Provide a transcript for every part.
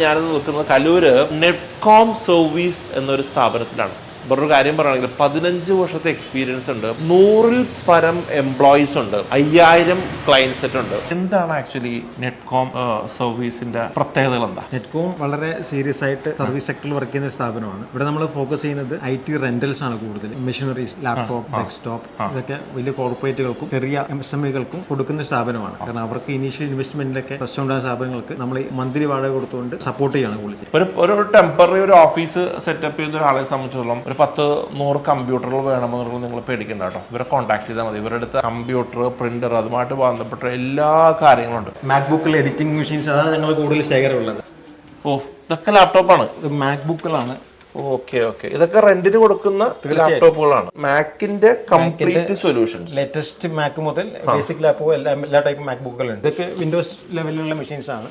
ഞാനിന്ന് നിൽക്കുന്നത് കലൂര് നെറ്റ്കോം സർവീസ് എന്നൊരു സ്ഥാപനത്തിലാണ്. വേറൊരു കാര്യം പറയുകയാണെങ്കിൽ 15 വർഷത്തെ എക്സ്പീരിയൻസ് ഉണ്ട്, 100-ൽ പരം എംപ്ലോയീസ് ഉണ്ട്, 5000 ക്ലയന്റ് സെറ്റ് ഉണ്ട്. എന്താണ് ആക്ച്വലി നെറ്റ്കോം സർവീസിന്റെ പ്രത്യേകതകൾ? എന്താ? നെറ്റ്കോം വളരെ സീരിയസ് ആയിട്ട് സർവീസ് സെക്ടറിൽ വർക്ക് ചെയ്യുന്ന ഒരു സ്ഥാപനമാണ്. ഇവിടെ നമ്മൾ ഫോക്കസ് ചെയ്യുന്നത് IT റെന്റൽസ് ആണ് കൂടുതൽ. മെഷീനറീസ്, ലാപ്ടോപ്പ്, ഡെസ്ക്ടോപ്പ്, ഇതൊക്കെ വലിയ കോർപ്പറേറ്റുകൾക്കും ചെറിയ MSMEകൾക്കും കൊടുക്കുന്ന സ്ഥാപനമാണ്. കാരണം അവർക്ക് ഇനീഷ്യൽ ഇൻവെസ്റ്റ്മെന്റിലൊക്കെ പ്രശ്നം ഉണ്ടാകുന്ന സ്ഥാപനങ്ങൾക്ക് നമ്മൾ മന്ത്ലി വാടക കൊടുത്തുകൊണ്ട് സപ്പോർട്ട് ചെയ്യാണ് കൂടുതൽ. ഒരു ടെമ്പററി ഒരു ഓഫീസ് സെറ്റപ്പ് ചെയ്ത ഒരാളെ സംബന്ധിച്ചിടത്തോളം 10-100 കമ്പ്യൂട്ടറുകൾ വേണമെന്നുള്ളത് നിങ്ങൾ പേടിക്കണ്ട കേട്ടോ. ഇവരെ കോൺടാക്ട് ചെയ്താൽ മതി. ഇവരുടെ അടുത്ത് കമ്പ്യൂട്ടർ, പ്രിന്റർ, അതുമായിട്ട് ബന്ധപ്പെട്ട എല്ലാ കാര്യങ്ങളും ഉണ്ട്. മാക്ബുക്കിൽ എഡിറ്റിംഗ് മെഷീൻസ്, അതാണ് ഞങ്ങൾ കൂടുതൽ ശേഖരമുള്ളത്. ഇതൊക്കെ ലാപ്ടോപ്പാണ്, മാക്ബുക്കുകളാണ്. ഓക്കെ. ഇതൊക്കെ റെന്റിന് കൊടുക്കുന്ന ലാപ്ടോപ്പുകളാണ്. മാക്കിന്റെ കംപ്ലീറ്റ് സൊല്യൂഷൻസ്, ലേറ്റസ്റ്റ് മാക്ക് മുതൽ ബേസിക് ലാപ്ടോപ്പ് എല്ലാ ടൈപ്പ് മാക്ബുക്കുകളുണ്ട്. ഇതൊക്കെ വിൻഡോസ് ലെവലിലുള്ള മെഷീൻസ് ആണ്.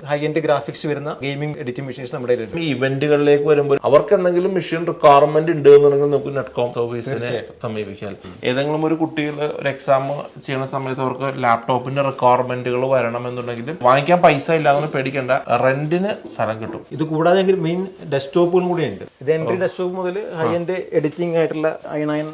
ഹൈ എൻഡ് ഗ്രാഫിക്സ് വരുന്ന ഗെയിമിംഗ് എഡിറ്റിംഗ് മെഷീൻസ് നമ്മുടെ ഈ ഇവന്റുകളിലേക്ക് വരുമ്പോൾ അവർക്ക് എന്തെങ്കിലും മെഷീൻ റിക്വയർമെന്റ് ഉണ്ട് എന്നുണ്ടെങ്കിൽ നമുക്ക് നെറ്റ്കോം സർവീസിനെ സമീപിക്കാം. ഏതെങ്കിലും ഒരു കുട്ടികൾ ഒരു എക്സാം ചെയ്യുന്ന സമയത്ത് അവർക്ക് ലാപ്ടോപ്പിന്റെ റിക്വയർമെന്റുകൾ വരണം എന്നുണ്ടെങ്കിൽ വാങ്ങിക്കാൻ പൈസ ഇല്ലാതെ പേടിക്കേണ്ട, റെന്റിന് സ്ഥലം കിട്ടും. ഇത് കൂടാതെ മെയിൻ ഡെസ്ക്ടോപ്പുകളും കൂടെ ഉണ്ട്. ഇത് എൻട്രി ഡെസ്ക്ടോപ്പ് മുതൽ ഹൈ എൻഡ് എഡിറ്റിംഗ് ആയിട്ടുള്ള i9,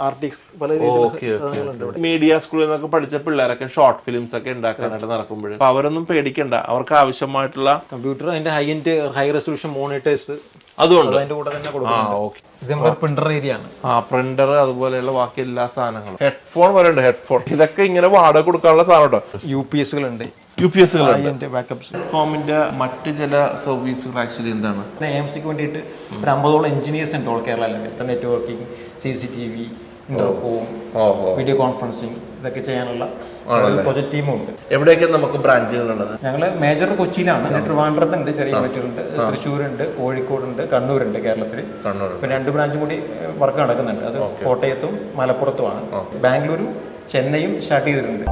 RTX പല രീതിയിലുണ്ട്. മീഡിയ സ്കൂളിൽ നിന്നൊക്കെ പഠിച്ച പിള്ളേരൊക്കെ ഷോർട്ട് ഫിലിംസ് ഒക്കെ ഉണ്ടാക്കാനായിട്ട് നടക്കുമ്പോൾ അവരൊന്നും പേടിക്കണ്ട. അവർക്ക് ആവശ്യമായിട്ടുള്ള കമ്പ്യൂട്ടർ, അതിന്റെ ഹൈ റെസൊല്യൂഷൻ മോണിറ്റേഴ്സ് അതുകൊണ്ട് അതിന്റെ കൂടെ തന്നെ കൊടുക്കും. ഇത് നമ്മുടെ പ്രിന്റർ ഏരിയ ആണ്. പ്രിന്റർ, അതുപോലെയുള്ള ബാക്കി എല്ലാ സാധനങ്ങളും. ഹെഡ്ഫോൺ വരെ ഉണ്ട്. ഹെഡ്ഫോൺ ഇതൊക്കെ ഇങ്ങനെ വാടക കൊടുക്കാനുള്ള സാധനം കേട്ടോ. UPS കളുണ്ട്. നെറ്റ്കോമിന്റെ മറ്റ് ചില സർവീസുകൾ ആക്ച്വലി എന്താണ്? AMCക്ക് വേണ്ടിയിട്ട് ഒരു 50ഓളം എഞ്ചിനീയേഴ്സ് ഉണ്ട് ഓൾ കേരള ലെവലിൽ. Networking, CCTV, intercom, video conferencing, ഇതൊക്കെ ചെയ്യാനുള്ള പ്രൊജക്ട് ടീമും ഉണ്ട്. എവിടെയൊക്കെ നമുക്ക് ബ്രാഞ്ചുകളുള്ളത്? ഞങ്ങൾ മേജർ കൊച്ചിയിലാണ്. ട്രിവാൻഡ്രത്തുണ്ട്, ചെറിയ യൂണിറ്റുണ്ട്, തൃശ്ശൂരുണ്ട്, കോഴിക്കോടുണ്ട്, കണ്ണൂരുണ്ട്. കേരളത്തിൽ പിന്നെ 2 ബ്രാഞ്ചും കൂടി വർക്ക് നടക്കുന്നുണ്ട്. അത് കോട്ടയത്തും മലപ്പുറത്തുമാണ്. ബാംഗ്ലൂരും ചെന്നൈയും സ്റ്റാർട്ട് ചെയ്തിട്ടുണ്ട്.